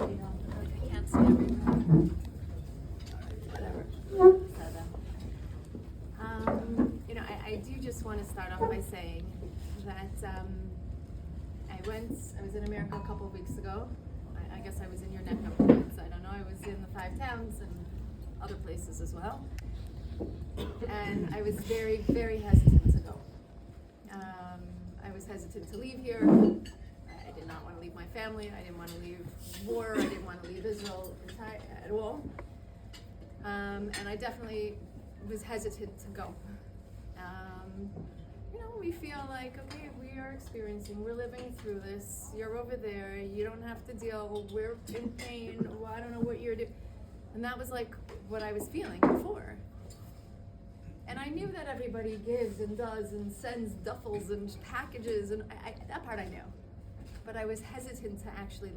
I can't see everything. Whatever. I do just want to start off by saying that I was in America a couple of weeks ago. I guess I was in your neck of the woods. I don't know. I was in the 5 towns and other places as well. And I was very, very hesitant to go. I was hesitant to leave here. I did not want to leave my family. I didn't want to leave war. I didn't want to leave Israel at all. And I definitely was hesitant to go. We feel like, okay, we are experiencing, we're living through this. You're over there. You don't have to deal. We're in pain. Well, I don't know what you're doing. And that was like what I was feeling before. And I knew that everybody gives and does and sends duffels and packages, and that part I knew. But I was hesitant to actually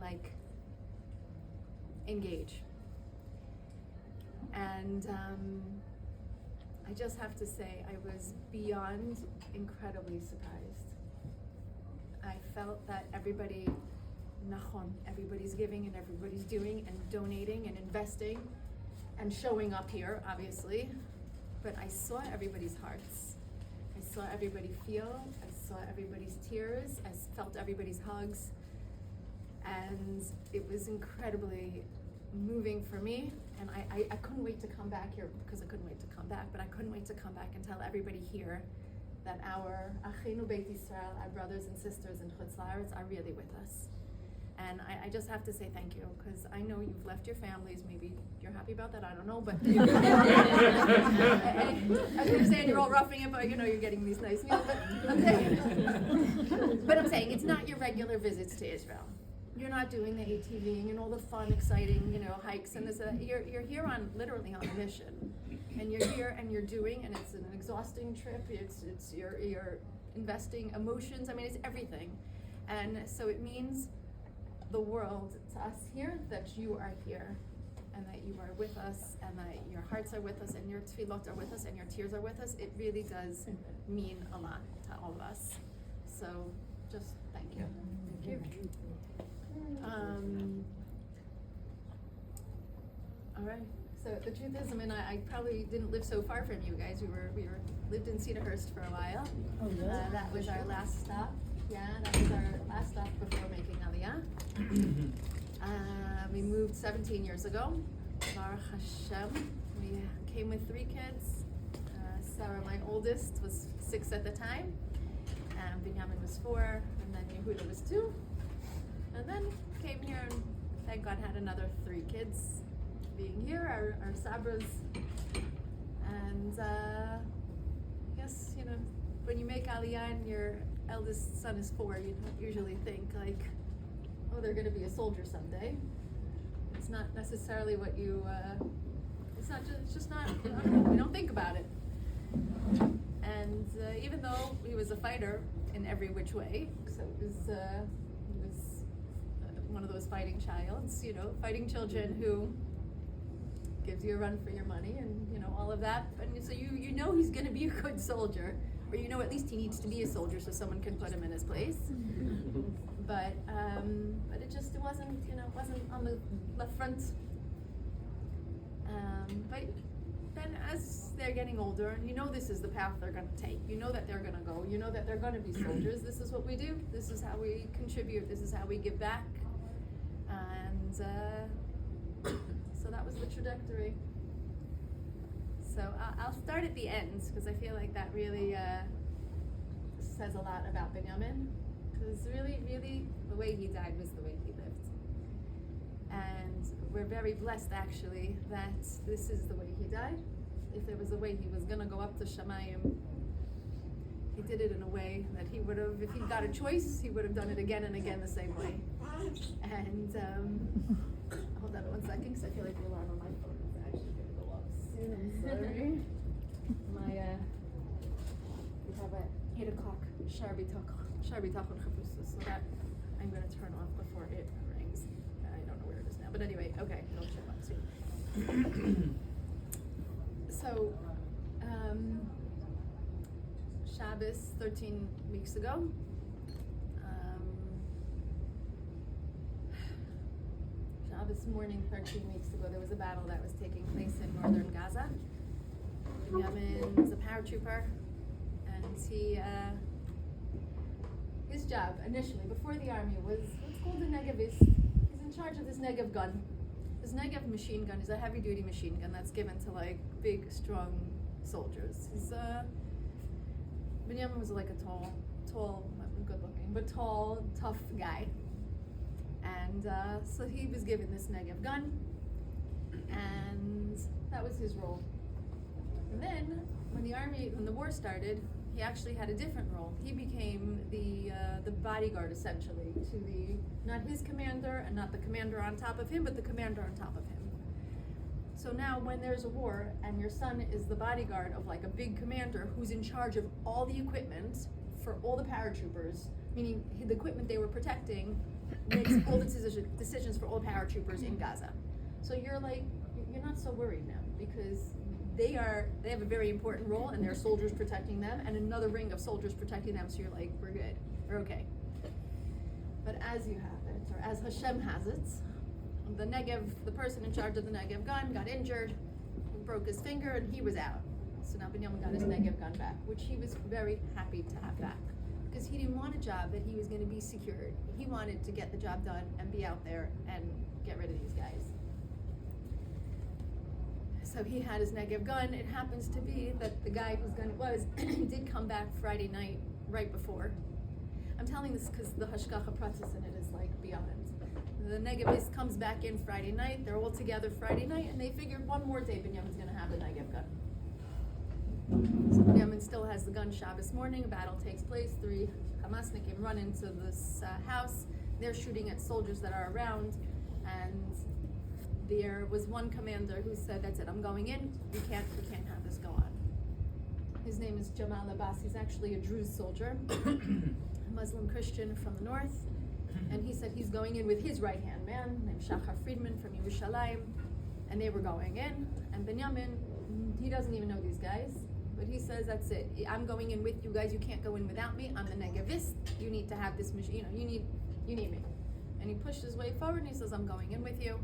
engage. And I just have to say I was beyond incredibly surprised. I felt that everybody's giving and everybody's doing and donating and investing and showing up here, obviously. But I saw everybody's hearts. I saw everybody feel. I saw everybody's tears. I felt everybody's hugs. And it was incredibly moving for me. And I couldn't wait to come back here because I couldn't wait to come back. But I couldn't wait to come back and tell everybody here that our Achinu Beit Yisrael, our brothers and sisters in Chutz La'aretz, are really with us. And I just have to say thank you, because I know you've left your families. Maybe you're happy about that, I don't know, but I was going to say you're all roughing it, but you're getting these nice meals. But I'm saying it's not your regular visits to Israel. You're not doing the ATVing and all the fun, exciting, hikes and this. You're here literally on a mission, and you're here and you're doing, and it's an exhausting trip. It's you're investing emotions. I mean, it's everything, and so it means the world to us here that you are here, and that you are with us, and that your hearts are with us, and your tefillot are with us, and your tears are with us. It really does mean a lot to all of us. So just thank you. Thank you. All right. So the truth is, I probably didn't live so far from you guys. We lived in Cedarhurst for a while. Oh, yeah. That was our last stop. Yeah, that was our last stop before making Aliyah. We moved 17 years ago. Baruch Hashem. We came with 3 kids. Sarah, my oldest, was 6 at the time. Binyamin was 4, and then Yehuda was 2. And then came here and thank God had another 3 kids being here, our Sabras. And I guess, when you make Aliyah and your eldest son is 4, you don't usually think oh, they're going to be a soldier someday. It's not necessarily what you, it's just not, we don't think about it. And even though he was a fighter in every which way, so he was one of those fighting fighting children who gives you a run for your money and all of that. And so you know he's going to be a good soldier, or at least he needs to be a soldier so someone can put him in his place. But it wasn't on the left front. But then as they're getting older, this is the path they're going to take. That they're going to go. That they're going to be soldiers. This is what we do. This is how we contribute. This is how we give back. And so that was the trajectory. So I'll start at the end, because I feel like that really says a lot about Binyamin. Because really, really, the way he died was the way he lived. And we're very blessed, actually, that this is the way he died. If there was a way he was going to go up to Shamayim, he did it in a way that he would have, if he got a choice, he would have done it again and again the same way. And hold on 1 second, because I feel like the alarm on my phone is actually going to go off soon. I'm sorry. We have a 8 o'clock Sharbitach on Chafusa, so that I'm going to turn off before it rings. I don't know where it is now, but anyway, okay, it'll turn on soon. So, Shabbos 13 weeks ago, Shabbos morning 13 weeks ago, there was a battle that was taking place in northern Gaza. Binyamin was a paratrooper, and his job initially, before the army, was what's called a Negevist. He's in charge of this Negev gun. This Negev machine gun is a heavy-duty machine gun that's given to like big, strong soldiers. Binyamin was like a tall, good-looking, but tall, tough guy. And so he was given this Negev gun, and that was his role. And then, when the war started, he actually had a different role. He became the bodyguard, essentially, to not his commander, and not the commander on top of him, but the commander on top of him. So now, when there's a war, and your son is the bodyguard of like a big commander who's in charge of all the equipment for all the paratroopers, meaning the equipment they were protecting makes all the decisions for all paratroopers in Gaza. So you're not so worried now, because they have a very important role, and there are soldiers protecting them, and another ring of soldiers protecting them. So you're like, we're good, we're okay. But as you have it, or as Hashem has it, the person in charge of the Negev gun got injured, broke his finger, and he was out. So now Binyamin got his Negev gun back, which he was very happy to have back, because he didn't want a job that he was going to be secured. He wanted to get the job done and be out there and get rid of these guys. So he had his Negev gun. It happens to be that the guy whose gun it was did come back Friday night right before. I'm telling this because the hashgacha pratis in it is like beyond. The Negevist comes back in Friday night. They're all together Friday night, and they figured one more day Binyamin's going to have the Negev gun. So Binyamin still has the gun. Shabbos morning, a battle takes place. 3 Hamasnikim run into this house. They're shooting at soldiers that are around, and there was one commander who said, "That's it, I'm going in. We can't have this go on." His name is Jamal Abbas. He's actually a Druze soldier, a Muslim Christian from the north, and he said he's going in with his right-hand man named Shachar Friedman from Yerushalayim, and they were going in, and Binyamin, he doesn't even know these guys, but he says, "That's it, I'm going in with you guys. You can't go in without me. I'm the Negevist. You need to have this machine, you need me." And he pushed his way forward, and he says, "I'm going in with you."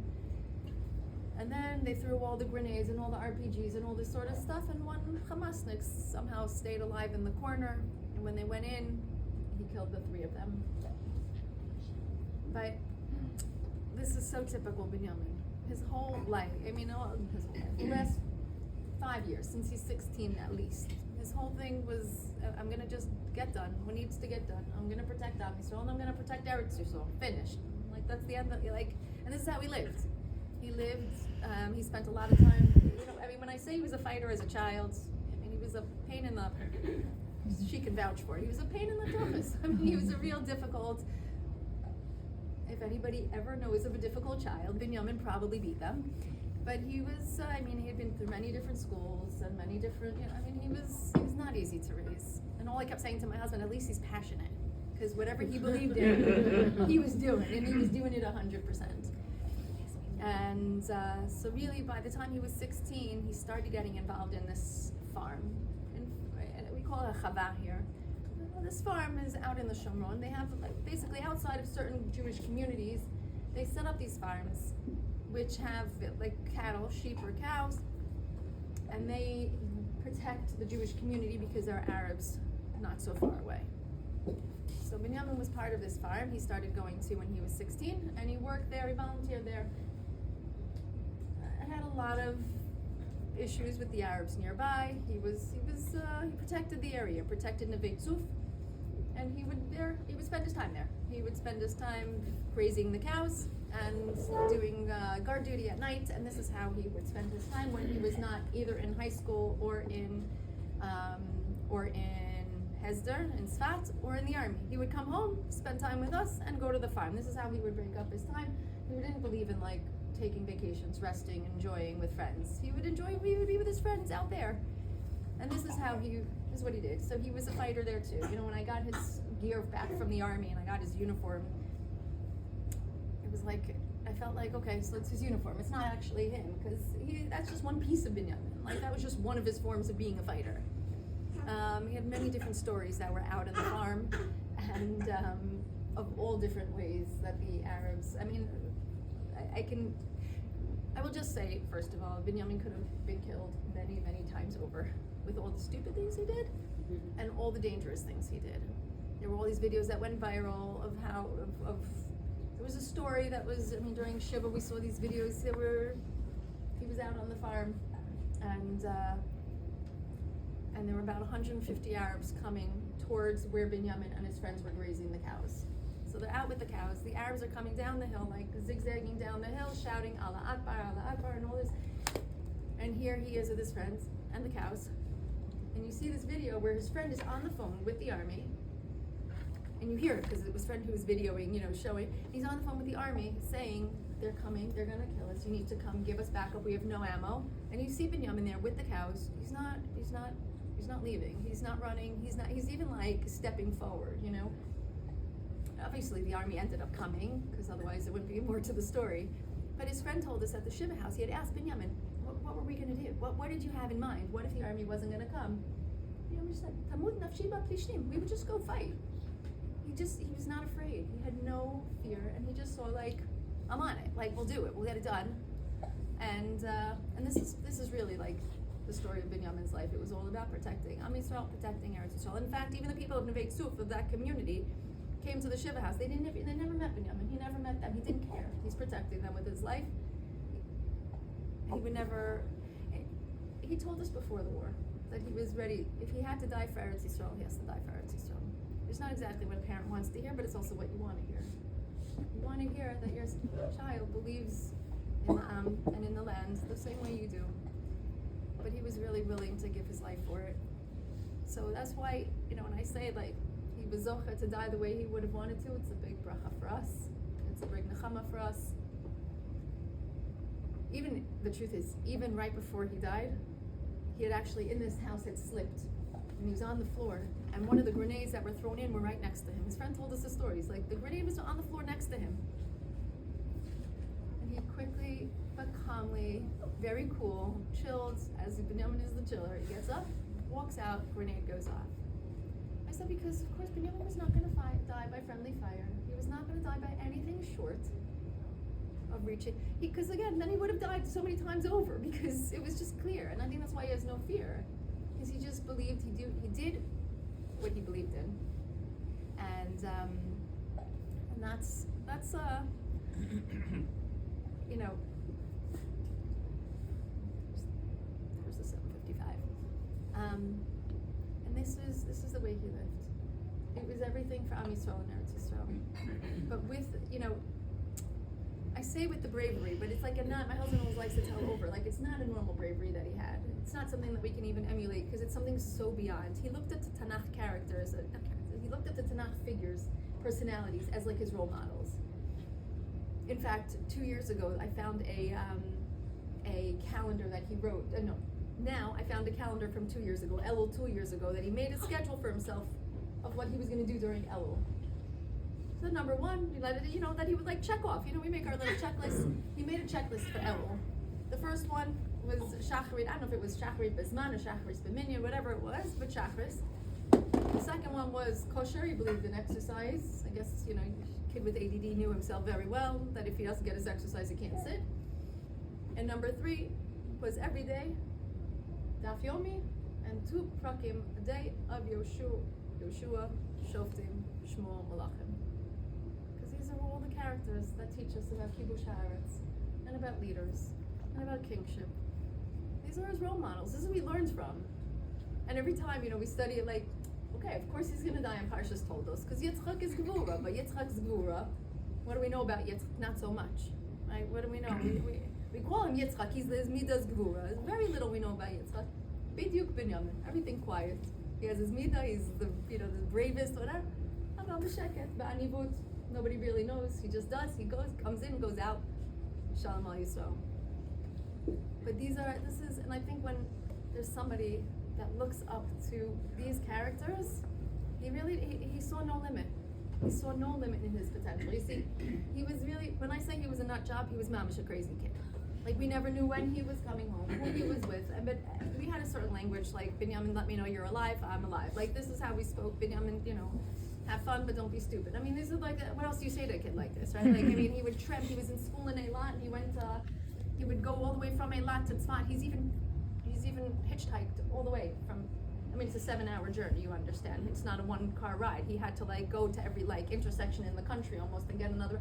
And then they threw all the grenades and all the RPGs and all this sort of stuff, and one Hamasnik somehow stayed alive in the corner, and when they went in, he killed the 3 of them. But this is so typical Binyamin. His whole life, the last 5 years, since he's 16 at least, his whole thing was, I'm going to just get done what needs to get done. I'm going to protect Am Yisrael, and I'm going to protect Eretz Yisrael. Finished. Like, that's the end of, and this is how he lived. He spent a lot of time, when I say he was a fighter as a child, he was a pain in the, she can vouch for it, he was a pain in the tuchus. He was a real difficult, if anybody ever knows of a difficult child, Binyamin probably beat them. But he was, he had been through many different schools and many different, he was not easy to raise. And all I kept saying to my husband, at least he's passionate, because whatever he believed in, he was doing, and he was doing it 100%. And so really, by the time he was 16, he started getting involved in this farm. And we call it a chavah here. This farm is out in the Shomron. They have, basically outside of certain Jewish communities, they set up these farms, which have cattle, sheep or cows, and they protect the Jewish community because there are Arabs not so far away. So Binyamin was part of this farm. He started going to when he was 16, and he worked there, he volunteered there. Had a lot of issues with the Arabs nearby. He protected the area, protected Neve Tzuf, and he would spend his time there. He would spend his time grazing the cows and doing guard duty at night, and this is how he would spend his time when he was not either in high school or in Hesder, in Sfat, or in the army. He would come home, spend time with us, and go to the farm. This is how he would break up his time. He didn't believe in taking vacations, resting, enjoying with friends. He would be with his friends out there. And this is what he did. So he was a fighter there too. When I got his gear back from the army and I got his uniform, it was I felt like, okay, so it's his uniform. It's not actually him, because that's just one piece of Binyamin. That was just one of his forms of being a fighter. He had many different stories that were out in the farm, and of all different ways that the Arabs, I will just say, first of all, Binyamin could have been killed many, many times over with all the stupid things he did and all the dangerous things he did. There were all these videos that went viral of how, there was a story that was, during Shiva we saw these videos he was out on the farm and there were about 150 Arabs coming towards where Binyamin and his friends were grazing the cows. So they're out with the cows. The Arabs are coming down the hill, like zigzagging down the hill, shouting Allah Akbar, and all this. And here he is with his friends and the cows. And you see this video where his friend is on the phone with the army. And you hear it because it was friend who was videoing, showing. He's on the phone with the army saying, they're coming, they're gonna kill us. You need to come, give us backup. We have no ammo. And you see Binyamin there with the cows. He's not leaving. He's not running. He's even like stepping forward, Obviously, the army ended up coming, because otherwise there wouldn't be more to the story. But his friend told us at the Shiva house, he had asked Binyamin, what were we going to do? What did you have in mind? What if the army wasn't going to come? Binyamin said, Tamud nafshi ba'plishtim. We would just go fight. He was not afraid. He had no fear, and he just saw, like, I'm on it. Like, we'll do it. We'll get it done. And this is really, like, the story of Binyamin's life. It was all about protecting Am Yisrael, protecting Eretz Yisrael. In fact, even the people of Neve Tzuf, of that community, came to the Shiva house. They never met Binyamin. He never met them. He didn't care. He's protecting them with his life. He would never. He told us before the war that he was ready. If he had to die for Eretz Yisrael, he has to die for Eretz Yisrael. It's not exactly what a parent wants to hear, but it's also what you want to hear. You want to hear that your child believes in the Am and in the land the same way you do. But he was really willing to give his life for it. So that's why, when I say, like, he was zocha to die the way he would have wanted to, it's a big bracha for us. It's a big nechama for us. Even, the truth is, even right before he died, he had actually, in this house, had slipped. And he was on the floor. And one of the grenades that were thrown in were right next to him. His friend told us the stories. Like, the grenade was on the floor next to him. And he quickly, but calmly, very cool, chilled, as Binyamin is the chiller. He gets up, walks out, grenade goes off. I said, because of course Binyamin was not going to die by friendly fire. He was not going to die by anything short of reaching. Because again, then he would have died so many times over, because it was just clear. And I think that's why he has no fear, because he just believed he did what he believed in, and that's there's the 755. And this is the way he lived. It was everything for Am Yisrael and Eretz Yisrael. But with, I say with the bravery, but it's like my husband always likes to tell over, like it's not a normal bravery that he had. It's not something that we can even emulate, because it's something so beyond. He looked at the Tanakh characters, he looked at the Tanakh figures, personalities, as like his role models. In fact, 2 years ago, I found a calendar that he wrote, now I found a calendar from 2 years ago, Elul 2 years ago, that he made a schedule for himself of what he was going to do during Elul. So number one, that he would like check off. We make our little checklist. He made a checklist for Elul. The first one was Shacharit. I don't know if it was Shacharit Bisman or Shacharit B'minyan, whatever it was, but Shacharis. The second one was kosher. He believed in exercise. I guess, kid with ADD knew himself very well that if he doesn't get his exercise, he can't sit. And number 3 was every day, Daf Yomi, and 2 prakim a day of Yoshua, Shoftim, Shmuel, Malachim. Because these are all the characters that teach us about Kibush Haaretz, and about leaders, and about kingship. These are his role models. This is what he learns from. And every time, we study it like, okay, of course he's going to die, and Parshas told us, because Yitzchak is Gevura, but Yitzchak's Gevura, what do we know about Yitzchak? Not so much, right? What do we know? We call him Yitzchak, he's his Midas Gevura. There's very little we know about Yitzchak. B'diuk Binyamin, everything quiet. He has his Midah, he's the bravest, whatever. Aval b'sheket, ba'anivut, nobody really knows. He just does, he goes, comes in, goes out. Shalom al Yisrael. But and I think when there's somebody that looks up to these characters, he saw no limit. He saw no limit in his potential. You see, he was really, when I say he was a nut job, he was mamish a crazy kid. Like, we never knew when he was coming home, who he was with, but we had a certain language, like, Binyamin, let me know you're alive, I'm alive. Like, this is how we spoke. Binyamin, have fun, but don't be stupid. I mean, this is like, what else do you say to a kid like this, right? Like, I mean, he would trim, he was in school in Eilat, he would go all the way from Eilat to Tzfat. He's even hitchhiked all the way from, I mean, it's a 7-hour journey, you understand. It's not a 1-car ride. He had to like go to every like intersection in the country almost and get another.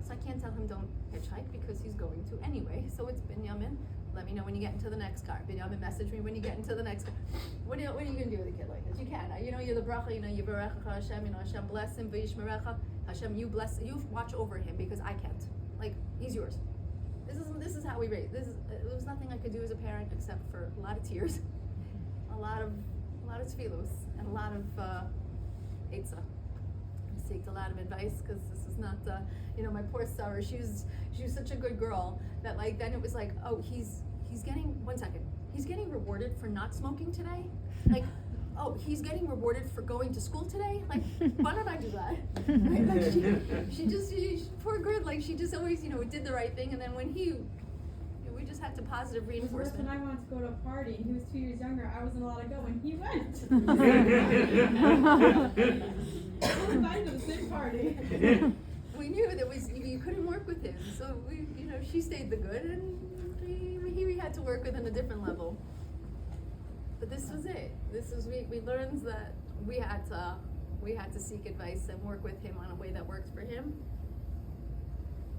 So I can't tell him don't hitchhike because he's going to anyway. So it's Binyamin, let me know when you get into the next car. Binyamin, message me when you get into the next car. What are you gonna do with a kid like this? You can't. You know, you're the bracha, you know, Yivarecha Hashem, you know, Hashem bless him, V'yishmerecha. Hashem, you watch over him because I can't. Like, he's yours. This is how we raise. There was nothing I could do as a parent except for a lot of tears, a lot of tefillos, and a lot of eitzah. I seeked a lot of advice because this is not, you know, my poor Sarah. She was such a good girl that like then it was like, oh, he's getting he's getting rewarded for not smoking today, like. Oh, he's getting rewarded for going to school today? Like, why don't I do that? Right? Like she poor girl, like she just always, you know, did the right thing, and then when we just had to positive reinforcement. When I wanted to go to a party, and he was 2 years younger, I wasn't allowed to go, and he went. I was invited to the same party. We knew that you couldn't work with him, so she stayed the good, and we had to work with him a different level. But this was it. We learned that we had to seek advice and work with him on a way that works for him.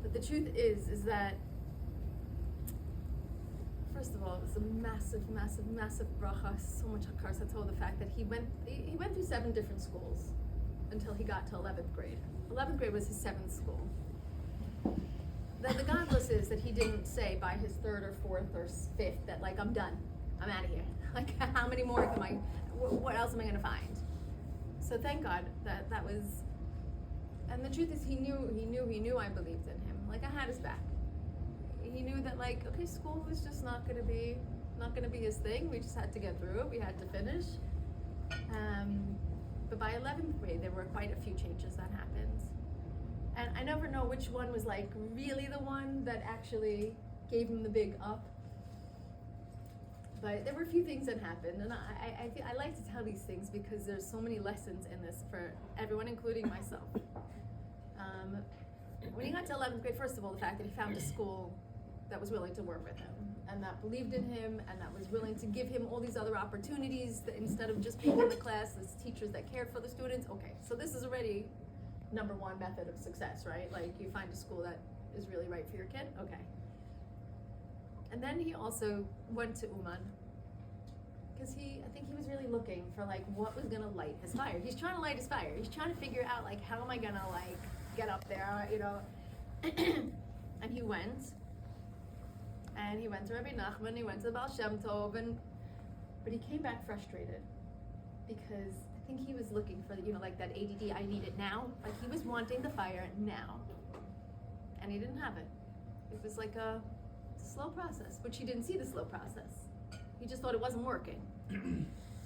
But the truth is that first of all, it was a massive bracha, so much hakar sato, the fact that he went through 7 different schools until he got to 11th grade. 11th grade was his 7th school. The godless is that he didn't say by his 3rd or 4th or 5th that like, I'm done. I'm out of here. Like, how many more what else am I going to find? So thank God that was, and the truth is he knew I believed in him. Like, I had his back. He knew that like, okay, school was just not going to be his thing. We just had to get through it. We had to finish. But by 11th grade, there were quite a few changes that happened. And I never know which one was like really the one that actually gave him the big up. But there were a few things that happened, and I like to tell these things because there's so many lessons in this for everyone, including myself. When he got to 11th grade, first of all, the fact that he found a school that was willing to work with him, and that believed in him, and that was willing to give him all these other opportunities, that instead of just being in the class, there's teachers that cared for the students. Okay, so this is already number 1 method of success, right? Like, you find a school that is really right for your kid. Okay. And then he also went to Uman because I think he was really looking for like what was gonna light his fire. He's trying to light his fire. He's trying to figure out like, how am I gonna like get up there, you know? And he went to Rabbi Nachman, he went to the Baal Shem Tov, but he came back frustrated because I think he was looking for, like that ADD, I need it now. Like, he was wanting the fire now, and he didn't have it. It was like a slow process, which he didn't see the slow process. He just thought it wasn't working.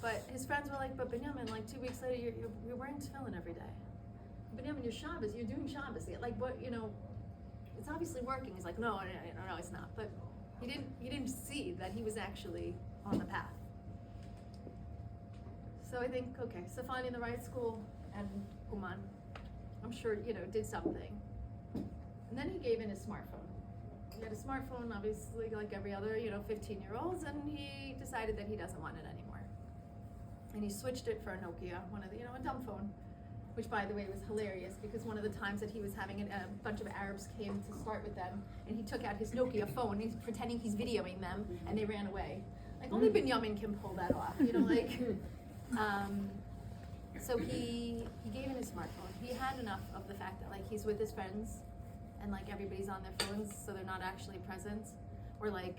But his friends were like, but Binyamin, like 2 weeks later, you're wearing tefillin every day. Binyamin, you're Shabbos, you're doing Shabbos. Like, what, it's obviously working. He's like, no, it's not. But he didn't see that he was actually on the path. So I think, okay, so finding the right school and Uman, I'm sure, did something. And then he gave in his smartphone. He had a smartphone, obviously, like every other, 15-year-olds, and he decided that he doesn't want it anymore. And he switched it for a Nokia, one of the, a dumb phone, which, by the way, was hilarious because one of the times that he was having a bunch of Arabs came to start with them, and he took out his Nokia phone, he's pretending he's videoing them, and they ran away. Like, only Binyamin can pull that off, So he gave in his smartphone. He had enough of the fact that, like, he's with his friends, and like everybody's on their phones, so they're not actually present, or like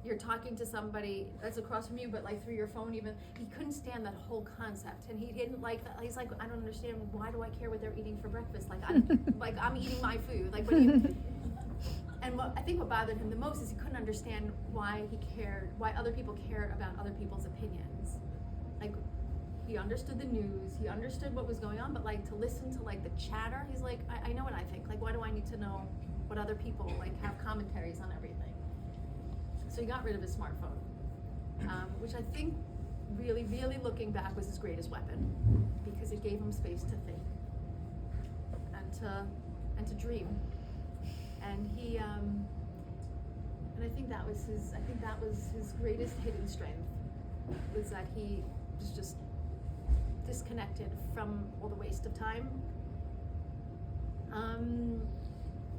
you're talking to somebody that's across from you, but like through your phone. Even he couldn't stand that whole concept, and he didn't like that. He's like, I don't understand. Why do I care what they're eating for breakfast? Like, I'm eating my food. Like, and I think what bothered him the most is he couldn't understand why other people cared about other people's opinions. Like, he understood the news, he understood what was going on, but like to listen to like the chatter, he's like, I know what I think. Like, why do I need to know what other people like have commentaries on everything? So he got rid of his smartphone, which I think really, really looking back was his greatest weapon, because it gave him space to think and to dream. And he and I think that was his greatest hidden strength, was that he was just disconnected from all the waste of time.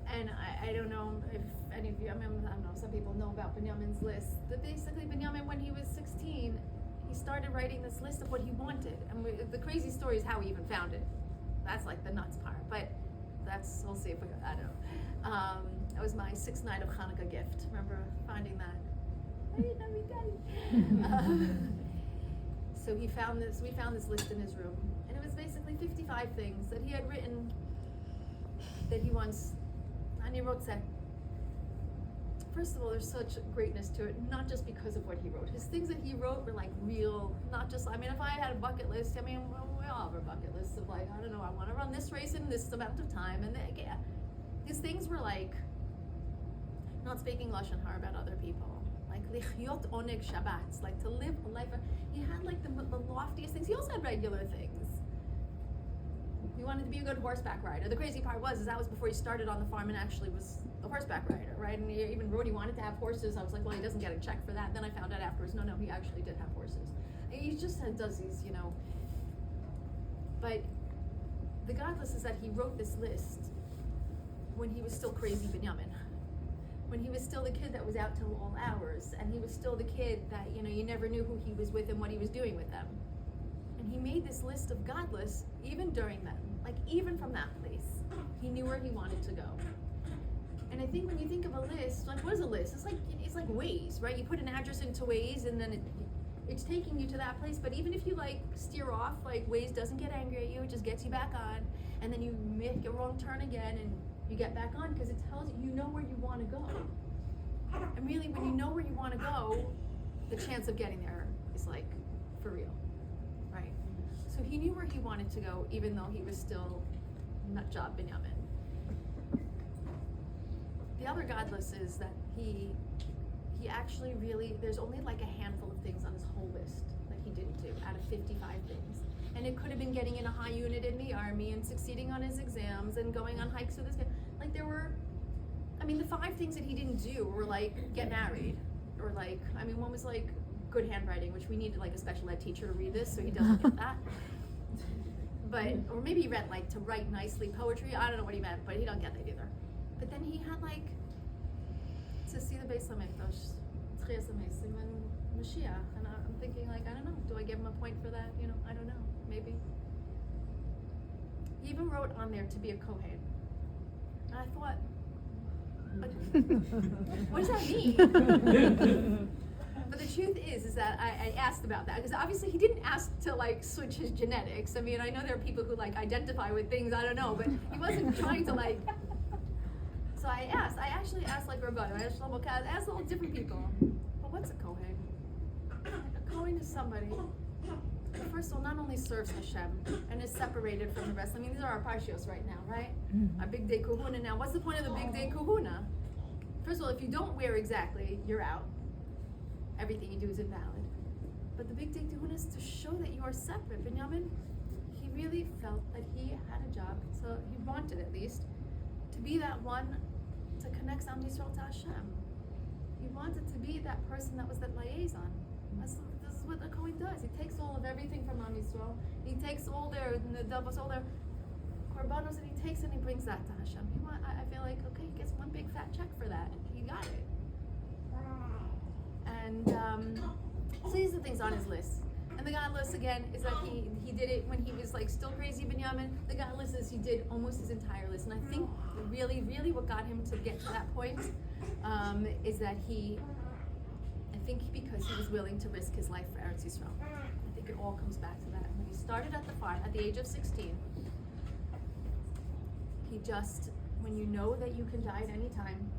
And I don't know if any of you, I don't know, some people know about Binyamin's list. But basically, Binyamin, when he was 16, he started writing this list of what he wanted. And the crazy story is how he even found it. That's like the nuts part. But we'll see if we, I don't know. That was my 6th night of Hanukkah gift. Remember finding that? I didn't know we got it. So we found this list in his room. And it was basically 55 things that he had written that he wants. And he wrote that. First of all, there's such greatness to it, not just because of what he wrote. His things that he wrote were like real, not just, I mean, if I had a bucket list, I mean, we all have our bucket lists of like, I don't know, I want to run this race in this amount of time. And yeah, his things were like, not speaking Lashon Hara about other people. Like, lichyot oneg Shabbat, like to live a life. He had like the loftiest things. He also had regular things. He wanted to be a good horseback rider. The crazy part was that was before he started on the farm and actually was a horseback rider, right? And he even wrote he wanted to have horses. I was like, well, he doesn't get a check for that. Then I found out afterwards, no, he actually did have horses. And he just does these, But the godless is that he wrote this list when he was still crazy Binyamin. When he was still the kid that was out till all hours, and he was still the kid that, you never knew who he was with and what he was doing with them. And he made this list of godless even during them, like even from that place. He knew where he wanted to go. And I think when you think of a list, like what is a list? It's like Waze, right? You put an address into Waze and then it's taking you to that place. But even if you like steer off, like Waze doesn't get angry at you, it just gets you back on. And then you make a wrong turn again and you get back on because it tells you know where you want to go. And really when you know where you want to go, the chance of getting there is like for real. Right. So he knew where he wanted to go, even though he was still Nutjob Binyamin. The other godless is that he actually really, there's only like a handful of things on his whole list that he didn't do out of 55 things. And it could have been getting in a high unit in the army and succeeding on his exams and going on hikes with his family. Like there were, the 5 things that he didn't do were like get married, or like, one was like good handwriting, which we needed like a special ed teacher to read this so he doesn't get that. But, or maybe he read like to write nicely poetry. I don't know what he meant, but he don't get that either. But then he had like to see the Beis HaMikdash, Tchias HaMesim, and Mashiach. And I'm thinking like, I don't know, do I give him a point for that? I don't know, maybe. He even wrote on there to be a Kohen. And I thought, what does that mean? But the truth is that I asked about that, because obviously he didn't ask to like switch his genetics. I know there are people who like identify with things, I don't know, but he wasn't trying to like. So I actually asked like Rabbanim, I asked Shlomo Katz, I asked all different people, but what's a Kohen? A Kohen is somebody who, first of all, not only serves Hashem and is separated from the rest. These are our parshios right now, right? Our big day kahuna. Now, what's the point of the big day kahuna? First of all, if you don't wear exactly, you're out. Everything you do is invalid. But the big day kahuna is to show that you are separate. Binyamin, he really felt that he had a job, so he wanted at least, to be that one to connect Am Yisrael to Hashem. He wanted to be that person that was that liaison. This is what the Kohen does. He takes all of everything from Am Yisrael. He takes all their nedavos, all their korbanos, and he takes it and he brings that to Hashem. I feel like, okay, he gets one big fat check for that. He got it. And so these are the things on his list. And the godless, again, is that he did it when he was like still crazy Binyamin. The godless is he did almost his entire list. And I think really, really what got him to get to that point is that because he was willing to risk his life for Eretz Yisrael. I think it all comes back to that. When he started at the farm at the age of 16, he just, when you know that you can die at any time,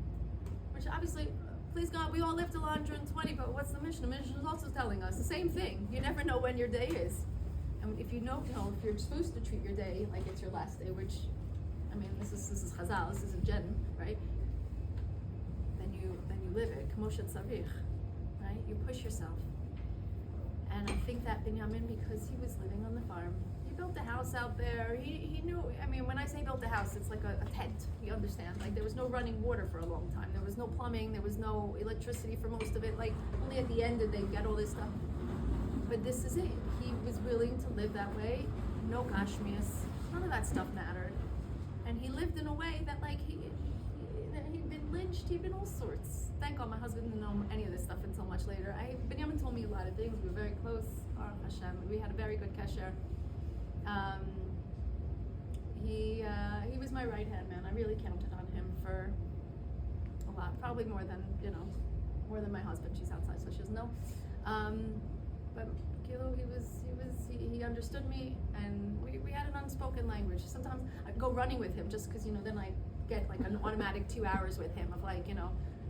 which obviously, please God, we all live till 120, but what's the mission? The mission is also telling us the same thing. You never know when your day is. And if you don't know, if you're supposed to treat your day like it's your last day, which, this is Chazal, this isn't Jen, right? Then you live it. K'moshet tzarich, right? You push yourself. And I think that Binyamin, because he was living on the farm, he built a house out there. He knew, I mean, when I say built a house, it's like a tent, you understand? Like there was no running water for a long time. There was no plumbing, there was no electricity for most of it. Like only at the end did they get all this stuff. But this is it. He was willing to live that way. No kashmirs. None of that stuff mattered. And he lived in a way that like he'd been lynched, he'd been all sorts. Thank God my husband didn't know any of this stuff until much later. Binyamin told me a lot of things. We were very close. Baruch Hashem. We had a very good kasher. He was my right hand man. I really counted on him for a lot. Probably more than my husband. She's outside, so she doesn't know. But Kilo, he understood me, and we had an unspoken language. Sometimes I'd go running with him just because then I get like an automatic 2 hours with him of like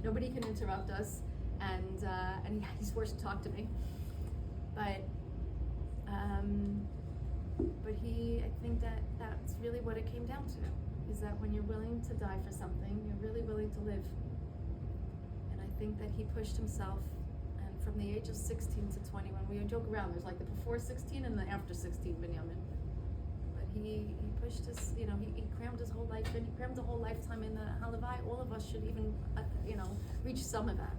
nobody can interrupt us, and he's forced to talk to me. But I think that's really what it came down to, is that when you're willing to die for something, you're really willing to live. And I think that he pushed himself, and from the age of 16 to 21, we joke around, there's like the before 16 and the after 16 Binyamin. But he pushed his, he crammed his whole life in, he crammed the whole lifetime in the Halavai. All of us should even, reach some of that.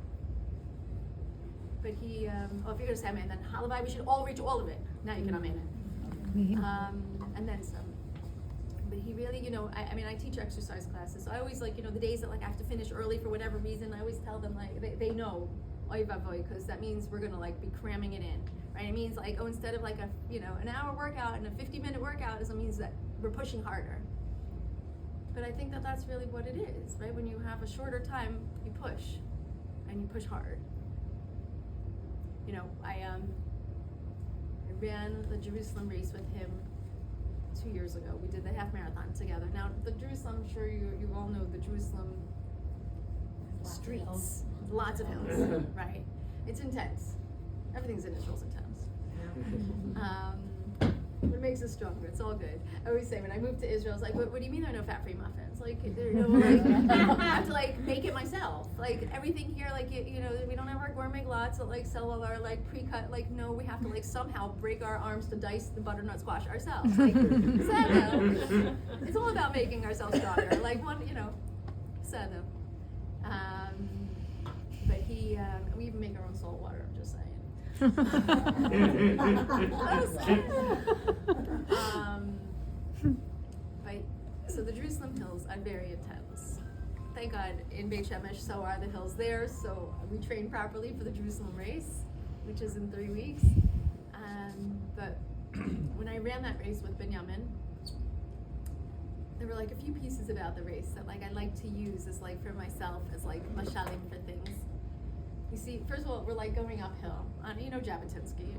But if you're going to say amen, then Halavai, we should all reach all of it. Now you can amen it. And then some. But he really, I teach exercise classes, so I always the days that I have to finish early for whatever reason, I always tell them they know, oy vavoy, because that means we're gonna be cramming it in, right? It means instead of an hour workout and a 50-minute workout, it means that we're pushing harder. But I think that that's really what it is, right? When you have a shorter time, you push, and you push hard. I ran the Jerusalem race with him 2 years ago. We did the half marathon together. Now, the Jerusalem, I'm sure you all know the Jerusalem streets. Lots of hills, right? It's intense. Everything's in Israel's intense. What makes us stronger? It's all good. I always say when I moved to Israel, it's what do you mean there are no fat-free muffins? I have to make it myself. Everything here, we don't have our gourmet lots that sell all our pre-cut. No, we have to somehow break our arms to dice the butternut squash ourselves. It's all about making ourselves stronger. Sada. But we even make our own salt water. I'm just saying. So the Jerusalem hills are very intense. Thank God in Beit Shemesh, so are the hills there. So we train properly for the Jerusalem race, which is in 3 weeks. But when I ran that race with Binyamin, there were a few pieces about the race that I like to use as for myself as mashalim for things. You see, first of all, we're going uphill on Jabotinsky.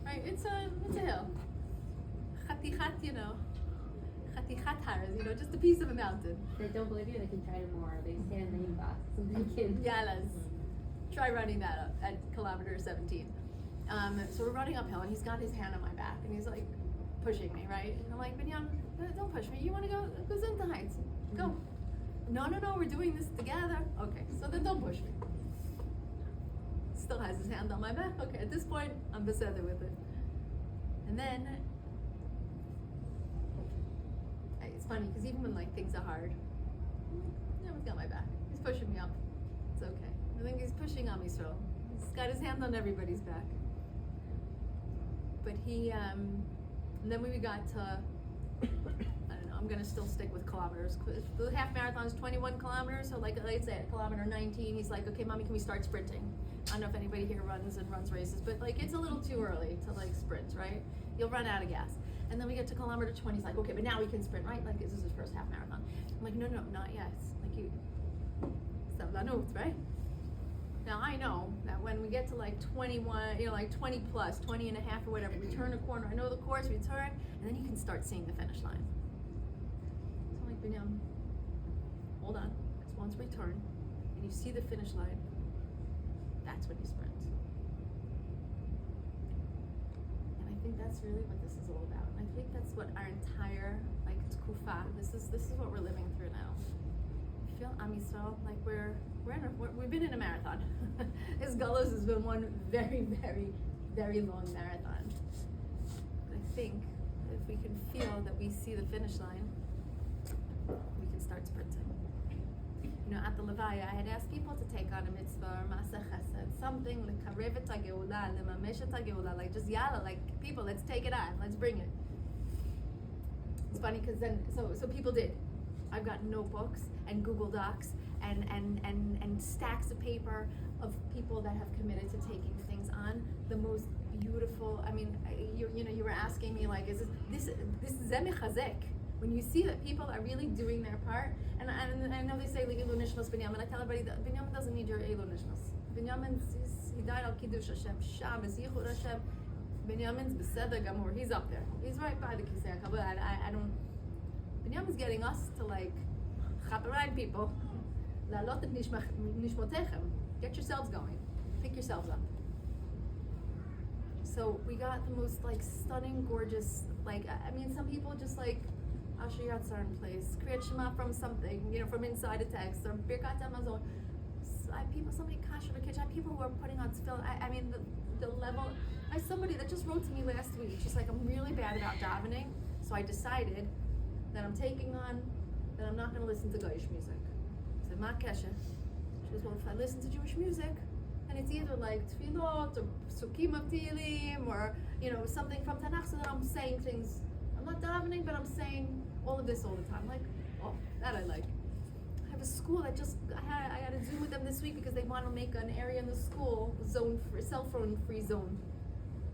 Right? It's a hill. Chatichat haras, just a piece of a mountain. They don't believe you, they can try tomorrow. They stand in the box so they can. Yalas. Try running that up at kilometer 17. So we're running uphill, and he's got his hand on my back, and he's pushing me, right? And I'm Binyamin, don't push me. You want to go Zinta Heights? Go. No, we're doing this together. Okay, so then don't push me. Still has his hand on my back. Okay, at this point, I'm beseder with it. And then, it's funny, because even when things are hard, he's got my back. He's pushing me up. It's okay. I think he's pushing on me, so he's got his hand on everybody's back. But and then we got to, I don't know, I'm going to still stick with kilometers. The half marathon is 21 kilometers, so let's say at kilometer 19, he's okay, Mommy, can we start sprinting? I don't know if anybody here runs races, but it's a little too early to sprint, right? You'll run out of gas. And then we get to kilometer 20, he's okay, but now we can sprint, right? This is his first half marathon. I'm no, not yet. Right? Now I know that when we get to 21, 20 plus, 20 and a half or whatever, we turn a corner, I know the course, we turn, and then you can start seeing the finish line. So Binyamin, hold on, because once we turn, and you see the finish line, that's when you sprint. And I think that's really what this is all about. And I think that's what our entire tkufa, this is what we're living through now. I feel Am Yisrael, we've been in a marathon. His Galus has been one very, very very long marathon. I think if we can feel that we see the finish line, we can start sprinting. You know, at the Levaya, I had asked people to take on a mitzvah or Maseh Chesed, something like Karevet HaGeula, Lemameshet HaGeula, like just yalla, like people, let's take it on, let's bring it. It's funny because then, so people did. I've got notebooks and Google Docs and stacks of paper of people that have committed to taking things on. The most beautiful. I mean, you were asking me like, is this Zemi Chazek? When you see that people are really doing their part, and I know they say Elu Nishmas Binyamin. I tell everybody that Binyamin doesn't need your Elu Nishmas. Binyamin, he died al Kiddush Hashem, Shabbos, Yichud Hashem. Binyamin's Beseder Gamur. He's up there. He's right by the Kisei HaKavod. I don't. Binyamin's getting us to like chaperine people. La'alot et nishmotechem. Get yourselves going. Pick yourselves up. So we got the most like stunning, gorgeous. Like I mean, some people just like Asher Yatzar place, Kriyat Shema from something, you know, from inside a text, or Birkat Hamazon. People, somebody kasher the kitchen. I have people who are putting on tefillin. I mean, the level. I have somebody that just wrote to me last week. She's like, I'm really bad about davening, so I decided that I'm taking on that I'm not going to listen to Goyish music. I said, Ma kesha. She goes, well, if I listen to Jewish music, and it's either like tefillot or sukim of Tehillim or you know something from Tanakh, so that I'm saying things. I'm not davening, but I'm saying all of this all the time. Like, oh, that I like. I have a school that just I had a Zoom with them this week because they want to make an area in the school zone for cell phone free zone.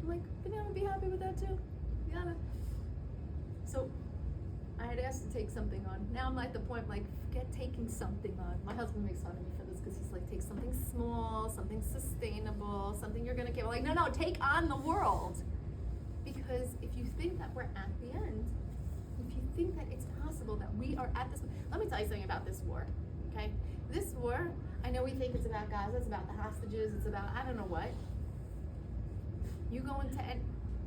I'm like, but I'm gonna be happy with that too. Yeah. So I had asked to take something on. Now I'm at the point like, forget taking something on. My husband makes fun of me for this because he's like, take something small, something sustainable, something you're gonna get. Like, no, take on the world. Because if you think that we're at the end, if you think that it's possible that we are at this, let me tell you something about this war, okay? This war, I know we think it's about Gaza, it's about the hostages, it's about I don't know what. You go into,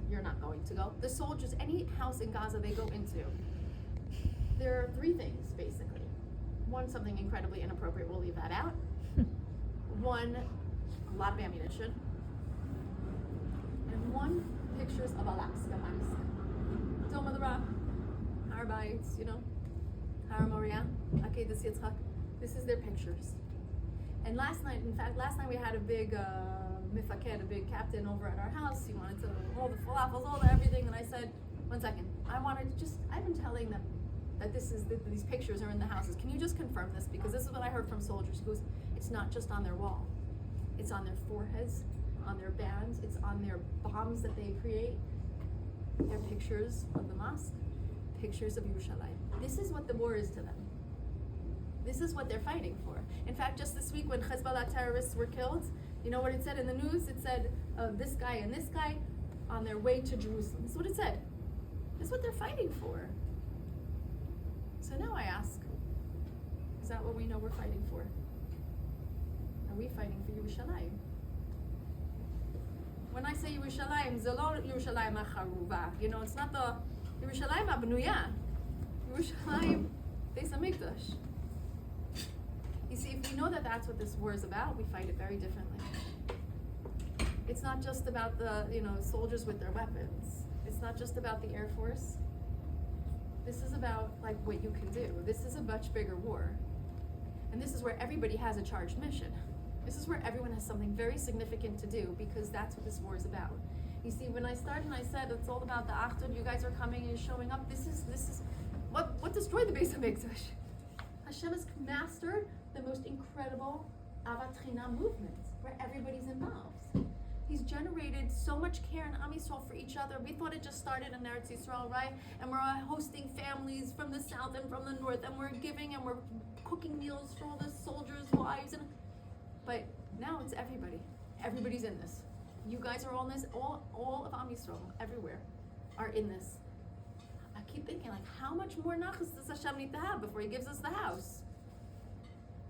you're not going to go. The soldiers, any house in Gaza they go into, there are three things basically. One, something incredibly inappropriate, we'll leave that out. One, a lot of ammunition. And one, pictures of Alaska, Dome of the Rock, Har Bayit, you know, Har Moriah, Akedas Yitzchak. This is their pictures. And last night we had a big mifaked, a big captain over at our house. He wanted to hold the falafels, all the everything. And I said, 1 second, I've been telling them that these pictures are in the houses. Can you just confirm this? Because this is what I heard from soldiers. He goes, it's not just on their wall. It's on their foreheads, on their bands, it's on their bombs that they create. They're pictures of the mosque, pictures of Yerushalayim. This is what the war is to them. This is what they're fighting for. In fact, just this week when Hezbollah terrorists were killed, you know what it said in the news? It said, this guy and this guy on their way to Jerusalem. That's what it said. That's what they're fighting for. So now I ask, is that what we know we're fighting for? Are we fighting for Yerushalayim? When I say Yerushalayim, Zelo Yerushalayim HaCharuva. You know, it's not the Yerushalayim HaBnuya. Yerushalayim Beis HaMikdash. You see, if we know that that's what this war is about, we fight it very differently. It's not just about the, soldiers with their weapons. It's not just about the Air Force. This is about, like, what you can do. This is a much bigger war. And this is where everybody has a charged mission. This is where everyone has something very significant to do, because that's what this war is about. You see, when I started and I said it's all about the Achdut, you guys are coming and showing up, this is what destroyed the Beis HaMikdash. Hashem has mastered the most incredible Avat Chinam movement, where everybody's involved. He's generated so much care in Am Yisrael for each other. We thought it just started in Eretz Yisrael, right? And we're hosting families from the south and from the north, and we're giving and we're cooking meals for all the soldiers' wives. But now it's everybody. Everybody's in this. You guys are all in this. All of Am Yisrael, everywhere, are in this. I keep thinking, like, how much more nachas does Hashem need to have before He gives us the house?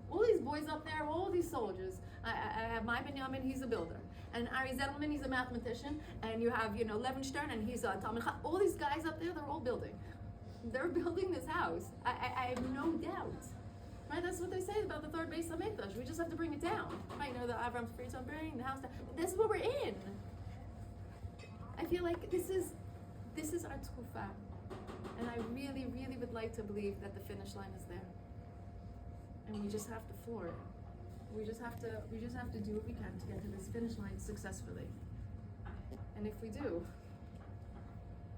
All these boys up there, all these soldiers. I have my Binyamin, he's a builder. And Ari Zettelman, he's a mathematician. And you have, Levenstern, and he's a Talmud Chacham. All these guys up there, they're all building. They're building this house. I have no doubt. Right, that's what they say about the third Beis HaMikdash. We just have to bring it down. Right, the Avram Fried's burying the house down. This is what we're in. I feel like this is our tkufa, and I really, really would like to believe that the finish line is there, and we just have to floor it. We just have to do what we can to get to this finish line successfully. And if we do,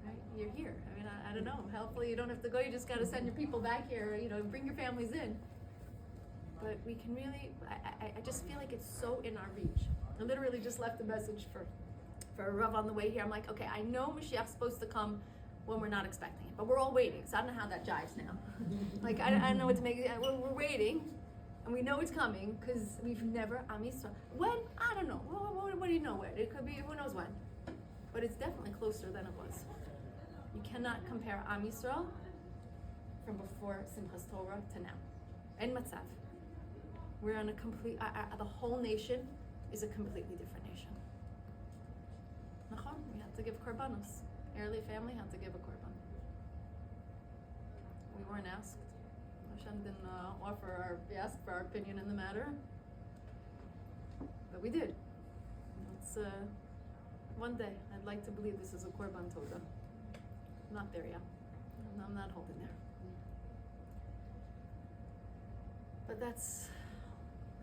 right, you're here. I mean, I don't know. Hopefully you don't have to go. You just got to send your people back here. You know, bring your families in. But we can really. I just feel like it's so in our reach. I literally just left a message for a Rav on the way here. I'm like, okay, I know Mashiach's supposed to come when we're not expecting it, but we're all waiting. So I don't know how that jives now. Like I don't know what to make. We're waiting. And we know it's coming because we've never Am Yisrael. When? I don't know. What do you know when? It could be, who knows when. But it's definitely closer than it was. You cannot compare Am Yisrael from before Simchas Torah to now. En Matzav. We're on a complete, the whole nation is a completely different nation. Nachon, we had to give korbanos. Airley family had to give a korban. We weren't asked. Hashem didn't ask for our opinion in the matter, but we did. It's one day. I'd like to believe this is a korban toda. I'm not there yet. I'm not holding there. But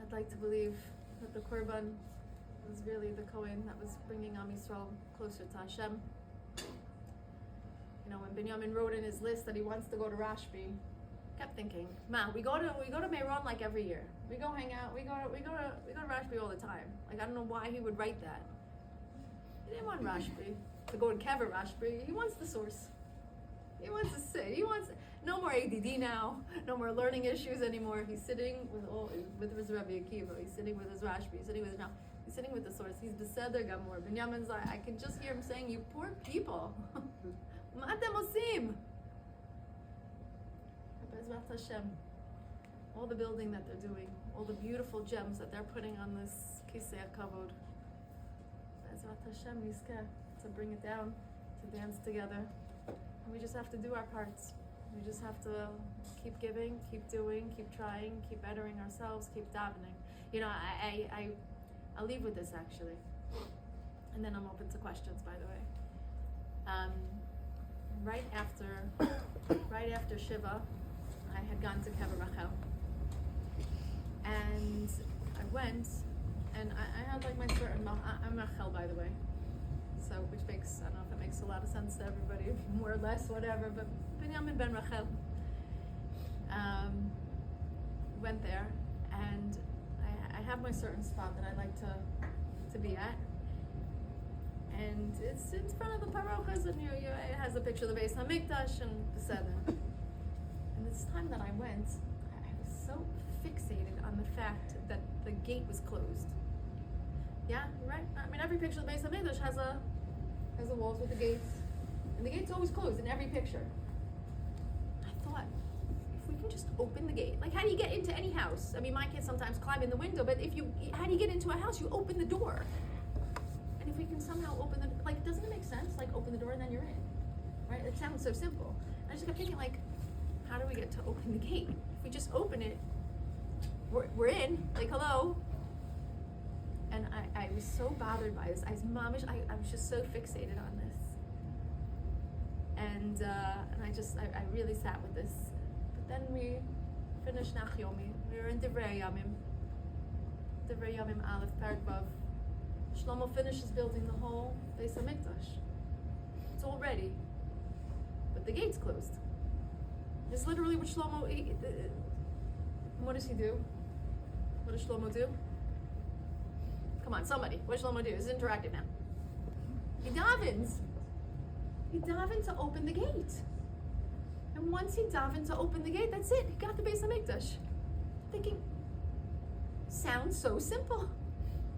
I'd like to believe that the korban was really the Kohen that was bringing Am Yisrael closer to Hashem. You know, when Binyamin wrote in his list that he wants to go to Rashbi, kept thinking, man, we go to Meron like every year. We go hang out. We go to Rashbi all the time. Like I don't know why he would write that. He didn't want Rashbi to go to Kever Rashbi. He wants the source. He wants to sit. He wants no more ADD now. No more learning issues anymore. He's sitting with his Rabbi Akiva. He's sitting with his Rashbi. He's sitting with the source. He's beseder gamor. Binyamin's like, I can just hear him saying, "You poor people, ma atem osim." Bezrat Hashem, all the building that they're doing, all the beautiful gems that they're putting on this Kisei HaKavod. Bezrat Hashem, Yizkeh, to bring it down, to dance together. And we just have to do our parts. We just have to keep giving, keep doing, keep trying, keep bettering ourselves, keep davening. You know, I'll leave with this actually. And then I'm open to questions, by the way. Right after Shiva, I had gone to Kever Rachel, and I went, and I had like my certain, I'm Rachel by the way, so which makes, I don't know if it makes a lot of sense to everybody, more or less, whatever, but Binyamin ben Rachel, went there, and I have my certain spot that I like to be at, and it's in front of the parochas, and it has a picture of the Beis HaMikdash and Beseder. And this time that I went, I was so fixated on the fact that the gate was closed. Yeah, you're right. I mean, every picture of the Beis HaMikdash has the walls with the gates, and the gate's always closed in every picture. I thought, if we can just open the gate, like how do you get into any house? I mean, my kids sometimes climb in the window, but how do you get into a house? You open the door. And if we can somehow open doesn't it make sense? Like open the door and then you're in, right? It sounds so simple. And I just kept thinking like, how do we get to open the gate? If we just open it, we're in, like hello. And I was so bothered by this. I was just so fixated on this. And I really sat with this. But then we finished Nach Yomi. We were in Divrei Yamim Aleph Perek Vav. Shlomo finishes building the whole Beis HaMikdash. It's all ready, but the gate's closed. It's literally what Shlomo. What does he do? What does Shlomo do? Come on, somebody. What does Shlomo do? It's interactive now. He davens. He davens to open the gate. And once he davened to open the gate, that's it. He got the Beis HaMikdash. Thinking, sounds so simple.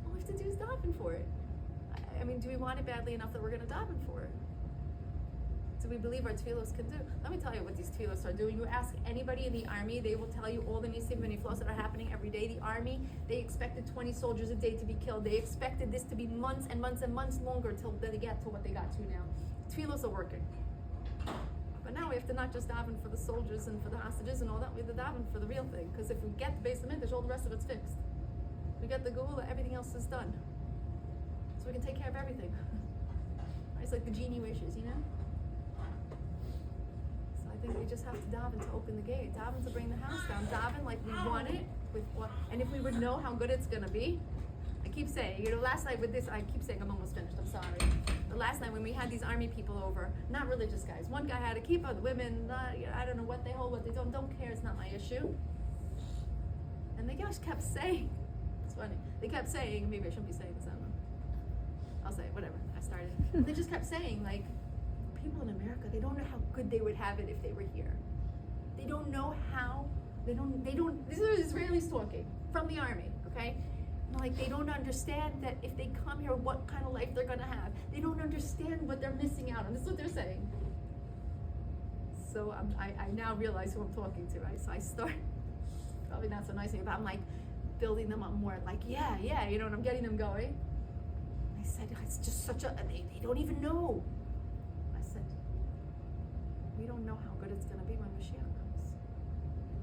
All we have to do is daven for it. I mean, do we want it badly enough that we're going to daven for it? Do we believe our tefillos can do? Let me tell you what these tefillos are doing. You ask anybody in the army, they will tell you all the nisim and niflos that are happening every day. The army, they expected 20 soldiers a day to be killed. They expected this to be months and months and months longer till they get to what they got to now. Tefillos are working. But now we have to not just daven for the soldiers and for the hostages and all that, we have to daven for the real thing. Because if we get the Beis HaMikdash, all the rest of it's fixed. We get the Geula, everything else is done. So we can take care of everything. It's like the genie wishes, you know? So I think we just have to daven to open the gate, daven to bring the house down, daven like we want it, with what, and if we would know how good it's gonna be. I keep saying, last night with this, I keep saying I'm almost finished, I'm sorry. The last night when we had these army people over, not religious guys, one guy had a kippah, the women, I don't know what they hold, what they don't care, it's not my issue. And they just kept saying, it's funny, they kept saying, maybe I shouldn't be saying this, I don't know. I'll say it, whatever, I started. They just kept saying, like, people in America, they don't know how good they would have it if they were here. They don't know how, these are Israelis talking, from the army, okay? Like, they don't understand that if they come here, what kind of life they're gonna have. They don't understand what they're missing out on. This is what they're saying. So I now realize who I'm talking to, right? So I start, probably not so nice, but I'm like building them up more, like, yeah, and I'm getting them going. I said, it's just such a, they don't even know. I said, we don't know how good it's gonna be when Mashiach comes.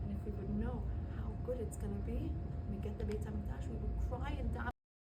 And if we would know how good it's gonna be, we get the Beit